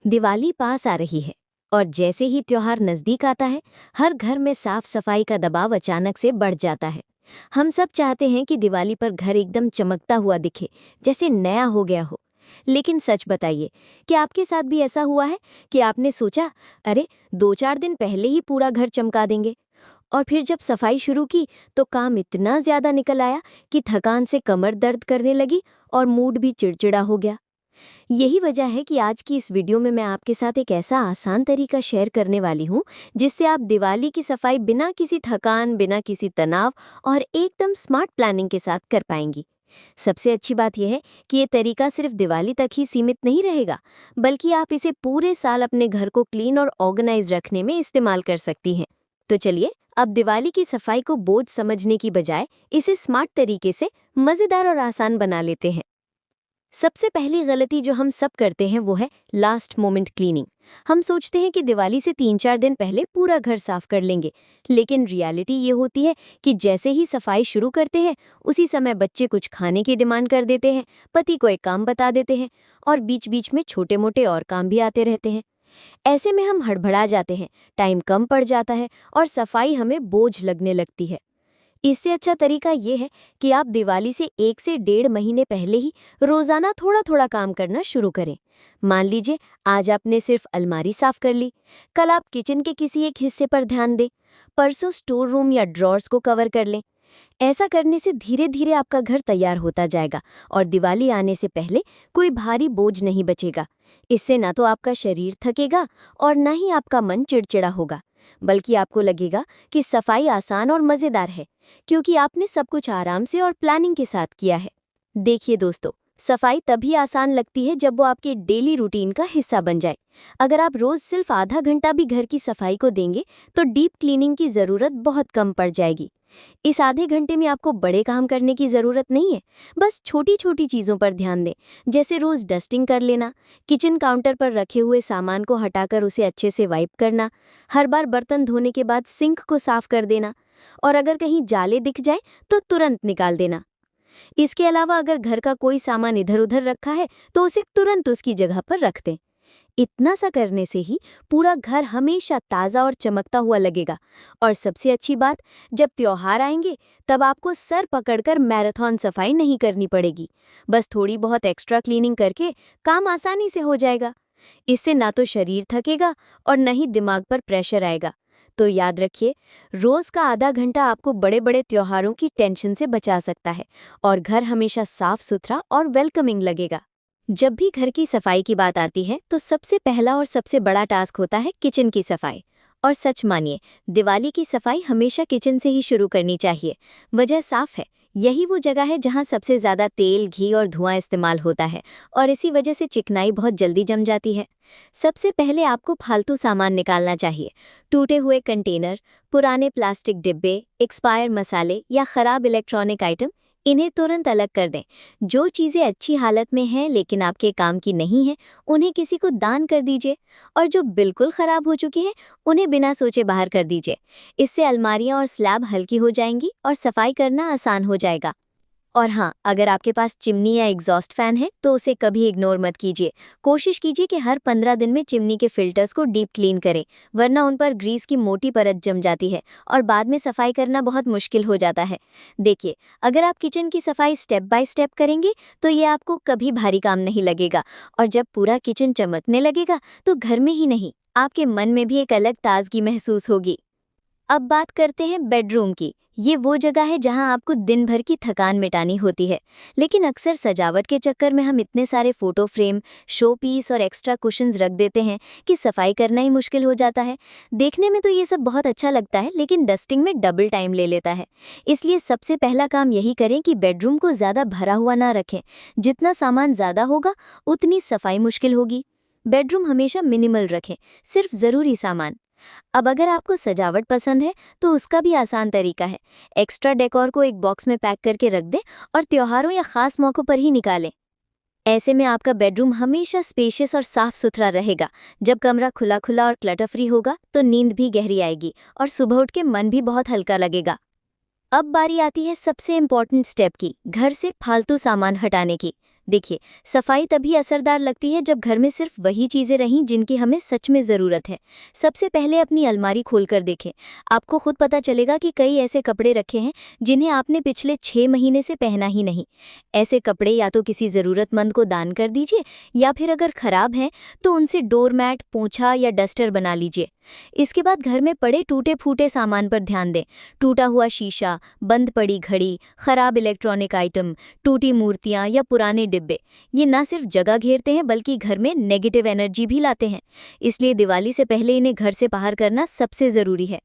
दिवाली पास आ रही है और जैसे ही त्योहार नजदीक आता है, हर घर में साफ सफाई का दबाव अचानक से बढ़ जाता है। हम सब चाहते हैं कि दिवाली पर घर एकदम चमकता हुआ दिखे, जैसे नया हो गया हो। लेकिन सच बताइए, क्या आपके साथ भी ऐसा हुआ है कि आपने सोचा, अरे 2-4 दिन पहले ही पूरा घर चमका देंगे, और फिर जब सफाई शुरू की तो काम इतना ज्यादा निकल आया कि थकान से कमर दर्द करने लगी और मूड भी चिड़चिड़ा हो गया। यही वजह है कि आज की इस वीडियो में मैं आपके साथ एक ऐसा आसान तरीका शेयर करने वाली हूँ जिससे आप दिवाली की सफाई बिना किसी थकान, बिना किसी तनाव और एकदम स्मार्ट प्लानिंग के साथ कर पाएंगी। सबसे अच्छी बात यह है कि ये तरीका सिर्फ दिवाली तक ही सीमित नहीं रहेगा, बल्कि आप इसे पूरे साल अपने घर को क्लीन और ऑर्गेनाइज रखने में इस्तेमाल कर सकती हैं। तो चलिए, अब दिवाली की सफाई को बोझ समझने की बजाय इसे स्मार्ट तरीके से मज़ेदार और आसान बना लेते हैं। सबसे पहली गलती जो हम सब करते हैं वो है लास्ट मोमेंट क्लीनिंग। हम सोचते हैं कि दिवाली से 3-4 दिन पहले पूरा घर साफ कर लेंगे, लेकिन रियलिटी ये होती है कि जैसे ही सफाई शुरू करते हैं, उसी समय बच्चे कुछ खाने की डिमांड कर देते हैं, पति को एक काम बता देते हैं, और बीच बीच में छोटे मोटे और काम भी आते रहते हैं। ऐसे में हम हड़बड़ा जाते हैं, टाइम कम पड़ जाता है और सफाई हमें बोझ लगने लगती है। इससे अच्छा तरीका ये है कि आप दिवाली से 1 से 1.5 महीने पहले ही रोजाना थोड़ा थोड़ा काम करना शुरू करें। मान लीजिए, आज आपने सिर्फ अलमारी साफ कर ली, कल आप किचन के किसी एक हिस्से पर ध्यान दें, परसों स्टोर रूम या ड्रॉर्स को कवर कर लें। ऐसा करने से धीरे धीरे आपका घर तैयार होता जाएगा और दिवाली आने से पहले कोई भारी बोझ नहीं बचेगा। इससे ना तो आपका शरीर थकेगा और ना ही आपका मन चिड़चिड़ा होगा, बल्कि आपको लगेगा कि सफाई आसान और मज़ेदार है, क्योंकि आपने सब कुछ आराम से और प्लानिंग के साथ किया है। देखिए दोस्तों, सफाई तभी आसान लगती है जब वो आपके डेली रूटीन का हिस्सा बन जाए। अगर आप रोज सिर्फ आधा घंटा भी घर की सफाई को देंगे तो डीप क्लीनिंग की ज़रूरत बहुत कम पड़ जाएगी। इस आधे घंटे में आपको बड़े काम करने की ज़रूरत नहीं है, बस छोटी छोटी चीज़ों पर ध्यान दें। जैसे रोज़ डस्टिंग कर लेना, किचन काउंटर पर रखे हुए सामान को हटाकर उसे अच्छे से वाइप करना, हर बार बर्तन धोने के बाद सिंक को साफ कर देना, और अगर कहीं जाले दिख जाए तो तुरंत निकाल देना। इसके अलावा अगर घर का कोई सामान इधर उधर रखा है तो उसे तुरंत उसकी जगह पर रख दें। इतना सा करने से ही पूरा घर हमेशा ताज़ा और चमकता हुआ लगेगा। और सबसे अच्छी बात, जब त्योहार आएंगे तब आपको सर पकड़कर मैराथन सफाई नहीं करनी पड़ेगी। बस थोड़ी बहुत एक्स्ट्रा क्लीनिंग करके काम आसानी से हो जाएगा। इससे ना तो शरीर थकेगा और न ही दिमाग पर प्रेशर आएगा। तो याद रखिए, रोज का आधा घंटा आपको बड़े बड़े त्योहारों की टेंशन से बचा सकता है और घर हमेशा साफ सुथरा और वेलकमिंग लगेगा। जब भी घर की सफाई की बात आती है तो सबसे पहला और सबसे बड़ा टास्क होता है किचन की सफाई। और सच मानिए, दिवाली की सफाई हमेशा किचन से ही शुरू करनी चाहिए। वजह साफ है, यही वो जगह है जहाँ सबसे ज़्यादा तेल, घी और धुआं इस्तेमाल होता है, और इसी वजह से चिकनाई बहुत जल्दी जम जाती है। सबसे पहले आपको फालतू सामान निकालना चाहिए। टूटे हुए कंटेनर, पुराने प्लास्टिक डिब्बे, एक्सपायर मसाले या ख़राब इलेक्ट्रॉनिक आइटम, इन्हें तुरंत अलग कर दें। जो चीज़ें अच्छी हालत में हैं लेकिन आपके काम की नहीं हैं, उन्हें किसी को दान कर दीजिए, और जो बिल्कुल ख़राब हो चुकी हैं, उन्हें बिना सोचे बाहर कर दीजिए। इससे अलमारियां और स्लैब हल्की हो जाएंगी और सफाई करना आसान हो जाएगा। और हाँ, अगर आपके पास चिमनी या एग्जॉस्ट फैन है तो उसे कभी इग्नोर मत कीजिए। कोशिश कीजिए कि हर 15 दिन में चिमनी के फिल्टर्स को डीप क्लीन करें, वरना उन पर ग्रीस की मोटी परत जम जाती है और बाद में सफाई करना बहुत मुश्किल हो जाता है। देखिए, अगर आप किचन की सफाई स्टेप बाय स्टेप करेंगे तो ये आपको कभी भारी काम नहीं लगेगा, और जब पूरा किचन चमकने लगेगा तो घर में ही नहीं, आपके मन में भी एक अलग ताजगी महसूस होगी। अब बात करते हैं बेडरूम की। ये वो जगह है जहां आपको दिन भर की थकान मिटानी होती है, लेकिन अक्सर सजावट के चक्कर में हम इतने सारे फोटो फ्रेम, शो पीस और एक्स्ट्रा कुशन्स रख देते हैं कि सफाई करना ही मुश्किल हो जाता है। देखने में तो ये सब बहुत अच्छा लगता है, लेकिन डस्टिंग में डबल टाइम ले लेता है। इसलिए सबसे पहला काम यही करें कि बेडरूम को ज़्यादा भरा हुआ ना रखें। जितना सामान ज़्यादा होगा उतनी सफाई मुश्किल होगी। बेडरूम हमेशा मिनिमल रखें, सिर्फ ज़रूरी सामान। अब अगर आपको सजावट पसंद है तो उसका भी आसान तरीका है। एक्स्ट्रा डेकोर को एक बॉक्स में पैक करके रख दें और त्योहारों या खास मौक़ों पर ही निकालें। ऐसे में आपका बेडरूम हमेशा स्पेशियस और साफ सुथरा रहेगा। जब कमरा खुला खुला और क्लटर फ्री होगा तो नींद भी गहरी आएगी और सुबह उठ के मन भी बहुत हल्का लगेगा। अब बारी आती है सबसे इम्पोर्टेंट स्टेप की, घर से फालतू सामान हटाने की। देखिए, सफाई तभी असरदार लगती है जब घर में सिर्फ वही चीजें रहें जिनकी हमें सच में जरूरत है। सबसे पहले अपनी अलमारी खोलकर देखें। आपको खुद पता चलेगा कि कई ऐसे कपड़े रखे हैं जिन्हें आपने पिछले 6 महीने से पहना ही नहीं। ऐसे कपड़े या तो किसी जरूरतमंद को दान कर दीजिए, या फिर अगर खराब हैं तो उनसे डोरमैट, पोंछा या डस्टर बना लीजिए। इसके बाद घर में पड़े टूटे फूटे सामान पर ध्यान दें। टूटा हुआ शीशा, बंद पड़ी घड़ी, खराब इलेक्ट्रॉनिक आइटम, टूटी मूर्तियां या पुराने डिब्बे, ये ना सिर्फ जगह घेरते हैं बल्कि घर में नेगेटिव एनर्जी भी लाते हैं। इसलिए दिवाली से पहले इन्हें घर से बाहर करना सबसे जरूरी है।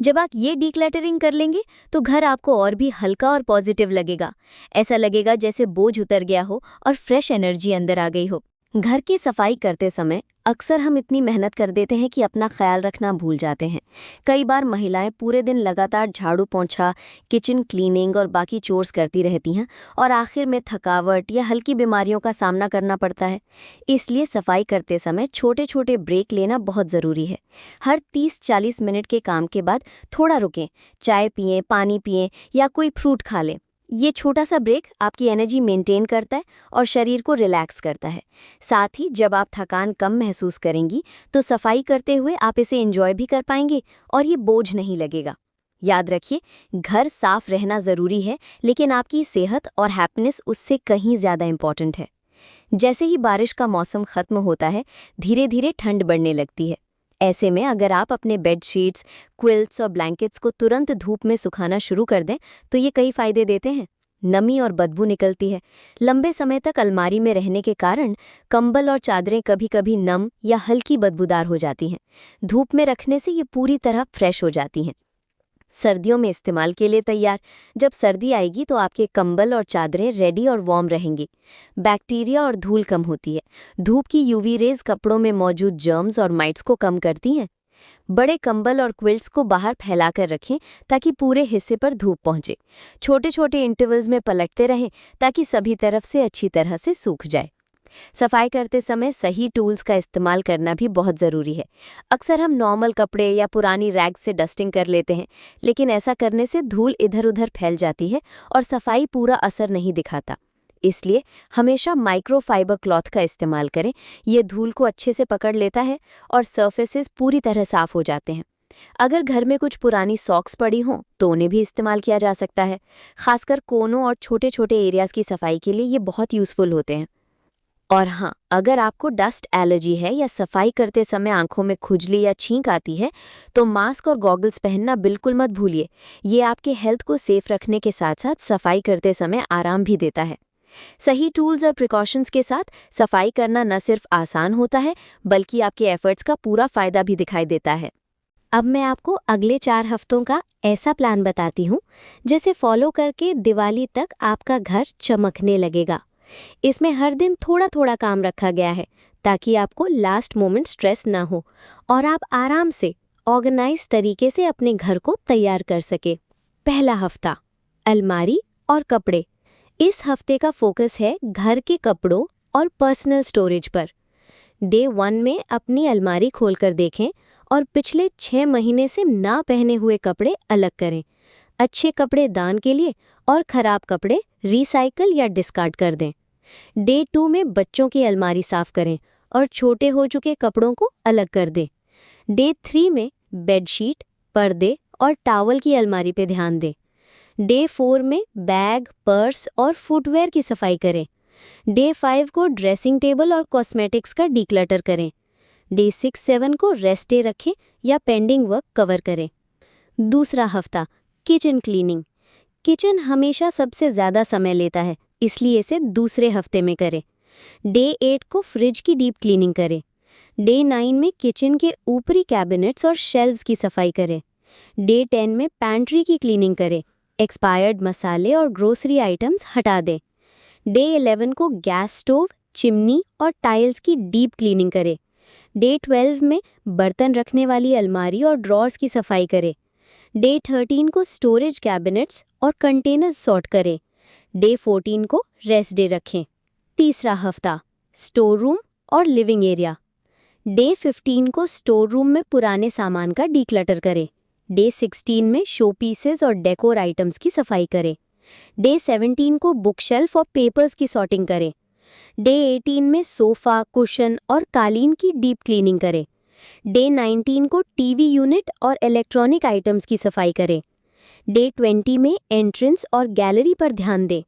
जब आप ये डीक्लटरिंग कर लेंगे तो घर आपको और भी हल्का और पॉजिटिव लगेगा। ऐसा लगेगा जैसे बोझ उतर गया हो और फ्रेश एनर्जी अंदर आ गई हो। घर की सफाई करते समय अक्सर हम इतनी मेहनत कर देते हैं कि अपना ख्याल रखना भूल जाते हैं। कई बार महिलाएं पूरे दिन लगातार झाड़ू पोंछा, किचन क्लीनिंग और बाकी चोर्स करती रहती हैं और आखिर में थकावट या हल्की बीमारियों का सामना करना पड़ता है। इसलिए सफाई करते समय छोटे छोटे ब्रेक लेना बहुत ज़रूरी है। हर 30-40 मिनट के काम के बाद थोड़ा रुकें, चाय पिएं, पानी पिएं या कोई फ्रूट खा लें। ये छोटा सा ब्रेक आपकी एनर्जी मेंटेन करता है और शरीर को रिलैक्स करता है। साथ ही जब आप थकान कम महसूस करेंगी तो सफाई करते हुए आप इसे एंजॉय भी कर पाएंगे और ये बोझ नहीं लगेगा। याद रखिए, घर साफ रहना ज़रूरी है, लेकिन आपकी सेहत और हैप्पीनेस उससे कहीं ज़्यादा इम्पॉर्टेंट है। जैसे ही बारिश का मौसम खत्म होता है, धीरे धीरे ठंड बढ़ने लगती है। ऐसे में अगर आप अपने बेडशीट्स, क्विल्ट्स और ब्लैंकेट्स को तुरंत धूप में सुखाना शुरू कर दें तो ये कई फायदे देते हैं। नमी और बदबू निकलती है। लंबे समय तक अलमारी में रहने के कारण कंबल और चादरें कभी-कभी नम या हल्की बदबूदार हो जाती हैं। धूप में रखने से ये पूरी तरह फ्रेश हो जाती हैं। सर्दियों में इस्तेमाल के लिए तैयार। जब सर्दी आएगी तो आपके कंबल और चादरें रेडी और वार्म रहेंगी। बैक्टीरिया और धूल कम होती है। धूप की यूवी रेज कपड़ों में मौजूद जर्म्स और माइट्स को कम करती हैं। बड़े कंबल और क्विल्ट्स को बाहर फैलाकर रखें ताकि पूरे हिस्से पर धूप पहुंचे। छोटे छोटे इंटरवल्स में पलटते रहें ताकि सभी तरफ से अच्छी तरह से सूख जाए। सफाई करते समय सही टूल्स का इस्तेमाल करना भी बहुत ज़रूरी है। अक्सर हम नॉर्मल कपड़े या पुरानी रैग से डस्टिंग कर लेते हैं, लेकिन ऐसा करने से धूल इधर-उधर फैल जाती है और सफाई पूरा असर नहीं दिखाता। इसलिए हमेशा माइक्रोफाइबर क्लॉथ का इस्तेमाल करें। ये धूल को अच्छे से पकड़ लेता है और सरफेसेस पूरी तरह साफ हो जाते हैं। अगर घर में कुछ पुरानी सॉक्स पड़ी हों तो उन्हें भी इस्तेमाल किया जा सकता है। खासकर कोनों और छोटे-छोटे एरियाज़ की सफाई के लिए ये बहुत यूज़फुल होते हैं। और हाँ, अगर आपको डस्ट एलर्जी है या सफाई करते समय आंखों में खुजली या छींक आती है तो मास्क और गॉगल्स पहनना बिल्कुल मत भूलिए। ये आपके हेल्थ को सेफ रखने के साथ साथ सफाई करते समय आराम भी देता है। सही टूल्स और प्रिकॉशंस के साथ सफाई करना न सिर्फ आसान होता है बल्कि आपके एफर्ट्स का पूरा फायदा भी दिखाई देता है। अब मैं आपको अगले 4 हफ्तों का ऐसा प्लान बताती हूँ जिसे फॉलो करके दिवाली तक आपका घर चमकने लगेगा। इसमें हर दिन थोड़ा थोड़ा काम रखा गया है ताकि आपको लास्ट मोमेंट स्ट्रेस ना हो और आप आराम से ऑर्गेनाइज तरीके से अपने घर को तैयार कर सके। पहला हफ्ता, अलमारी और कपड़े। इस हफ्ते का फोकस है घर के कपड़ों और पर्सनल स्टोरेज पर। डे 1 में अपनी अलमारी खोलकर देखें और पिछले 6 महीने से ना पहने हुए कपड़े अलग करें। अच्छे कपड़े दान के लिए और खराब कपड़े रिसाइकल या डिस्कार्ड कर दें। डे 2 में बच्चों की अलमारी साफ करें और छोटे हो चुके कपड़ों को अलग कर दें। डे 3 में बेडशीट, पर्दे और टॉवल की अलमारी पे ध्यान दें। डे 4 में बैग, पर्स और फुटवेयर की सफाई करें। डे 5 को ड्रेसिंग टेबल और कॉस्मेटिक्स का डीक्लटर करें। डे 6-7 को रेस्ट डे रखें या पेंडिंग वर्क कवर करें। दूसरा हफ्ता, किचन क्लीनिंग। किचन हमेशा सबसे ज़्यादा समय लेता है, इसलिए इसे दूसरे हफ्ते में करें। डे 8 को फ्रिज की डीप क्लीनिंग करें। डे 9 में किचन के ऊपरी कैबिनेट्स और शेल्व्स की सफाई करें। डे 10 में पैंट्री की क्लीनिंग करें। एक्सपायर्ड मसाले और ग्रोसरी आइटम्स हटा दें। डे 11 को गैस स्टोव, चिमनी और टाइल्स की डीप क्लीनिंग करें। डे 12 में बर्तन रखने वाली अलमारी और ड्रॉर्स की सफाई करें। डे 13 को स्टोरेज कैबिनेट्स और कंटेनर्स सॉर्ट करें। डे 14 को रेस्ट डे रखें। तीसरा हफ्ता, स्टोर रूम और लिविंग एरिया। डे 15 को स्टोर रूम में पुराने सामान का डीक्लटर करें। डे 16 में शो पीसेस और डेकोर आइटम्स की सफाई करें। डे 17 को बुक शेल्फ और पेपर्स की सॉर्टिंग करें। डे 18 में सोफ़ा, कुशन और कालीन की डीप क्लीनिंग करें। डे 19 को टीवी यूनिट और इलेक्ट्रॉनिक आइटम्स की सफाई करें। डे 20 में एंट्रेंस और गैलरी पर ध्यान दें।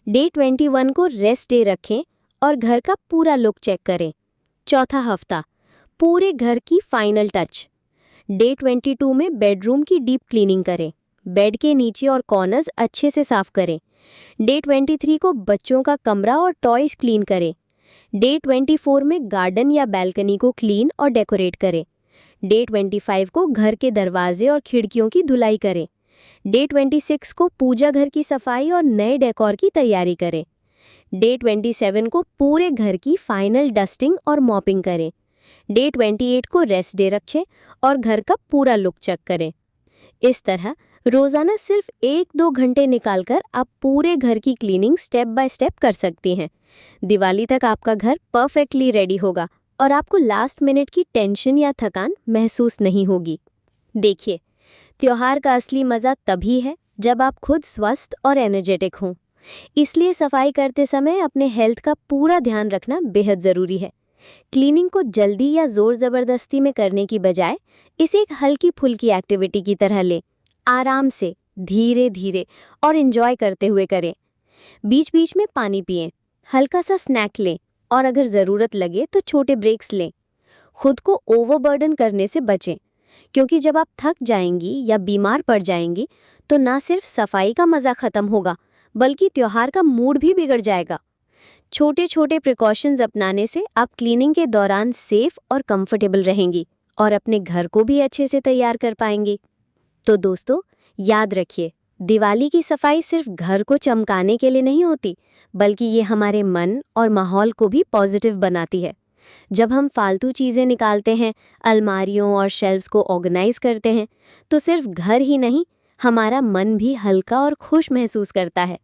डे 21 को रेस्ट डे रखें और घर का पूरा लुक चेक करें। चौथा हफ्ता, पूरे घर की फाइनल टच। डे 22 में बेडरूम की डीप क्लीनिंग करें। बेड के नीचे और कॉर्नर्स अच्छे से साफ करें। डे 23 को बच्चों का कमरा और टॉयज क्लीन करें। डे 24 में गार्डन या बैल्कनी को क्लीन और डेकोरेट करें। डे 25 को घर के दरवाजे और खिड़कियों की धुलाई करें। डे 26 को पूजा घर की सफाई और नए डेकोर की तैयारी करें। डे 27 को पूरे घर की फाइनल डस्टिंग और मॉपिंग करें। डे 28 को रेस्ट डे रखें और घर का पूरा लुक चेक करें। इस तरह रोजाना सिर्फ 1-2 घंटे निकालकर आप पूरे घर की क्लीनिंग स्टेप बाय स्टेप कर सकती हैं। दिवाली तक आपका घर परफेक्टली रेडी होगा और आपको लास्ट मिनट की टेंशन या थकान महसूस नहीं होगी। देखिए, त्योहार का असली मज़ा तभी है जब आप खुद स्वस्थ और एनर्जेटिक हों। इसलिए सफाई करते समय अपने हेल्थ का पूरा ध्यान रखना बेहद ज़रूरी है। क्लीनिंग को जल्दी या ज़ोर ज़बरदस्ती में करने की बजाय इसे एक हल्की फुल्की एक्टिविटी की तरह लें। आराम से, धीरे धीरे और एंजॉय करते हुए करें। बीच बीच में पानी पिएं, हल्का सा स्नैक लें और अगर ज़रूरत लगे तो छोटे ब्रेक्स लें। खुद को ओवरबर्डन करने से बचें, क्योंकि जब आप थक जाएंगी या बीमार पड़ जाएंगी तो ना सिर्फ सफाई का मज़ा ख़त्म होगा बल्कि त्योहार का मूड भी बिगड़ जाएगा। छोटे छोटे प्रिकॉशंस अपनाने से आप क्लीनिंग के दौरान सेफ और कंफर्टेबल रहेंगी और अपने घर को भी अच्छे से तैयार कर पाएंगी। तो दोस्तों, याद रखिए, दिवाली की सफाई सिर्फ घर को चमकाने के लिए नहीं होती, बल्कि ये हमारे मन और माहौल को भी पॉजिटिव बनाती है। जब हम फालतू चीज़ें निकालते हैं, अलमारियों और शेल्व्स को ऑर्गेनाइज करते हैं, तो सिर्फ घर ही नहीं, हमारा मन भी हल्का और खुश महसूस करता है।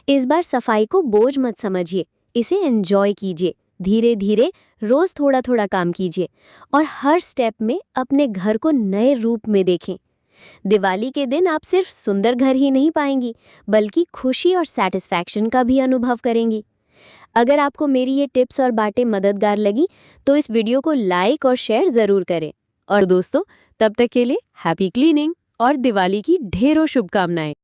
इस बार सफाई को बोझ मत समझिए, इसे एंजॉय कीजिए। धीरे धीरे रोज थोड़ा थोड़ा काम कीजिए और हर स्टेप में अपने घर को नए रूप में देखें। दिवाली के दिन आप सिर्फ सुंदर घर ही नहीं पाएंगी, बल्कि खुशी और सैटिस्फैक्शन का भी अनुभव करेंगी। अगर आपको मेरी ये टिप्स और बातें मददगार लगी तो इस वीडियो को लाइक और शेयर ज़रूर करें। और दोस्तों, तब तक के लिए हैप्पी क्लीनिंग और दिवाली की ढेरों शुभकामनाएं।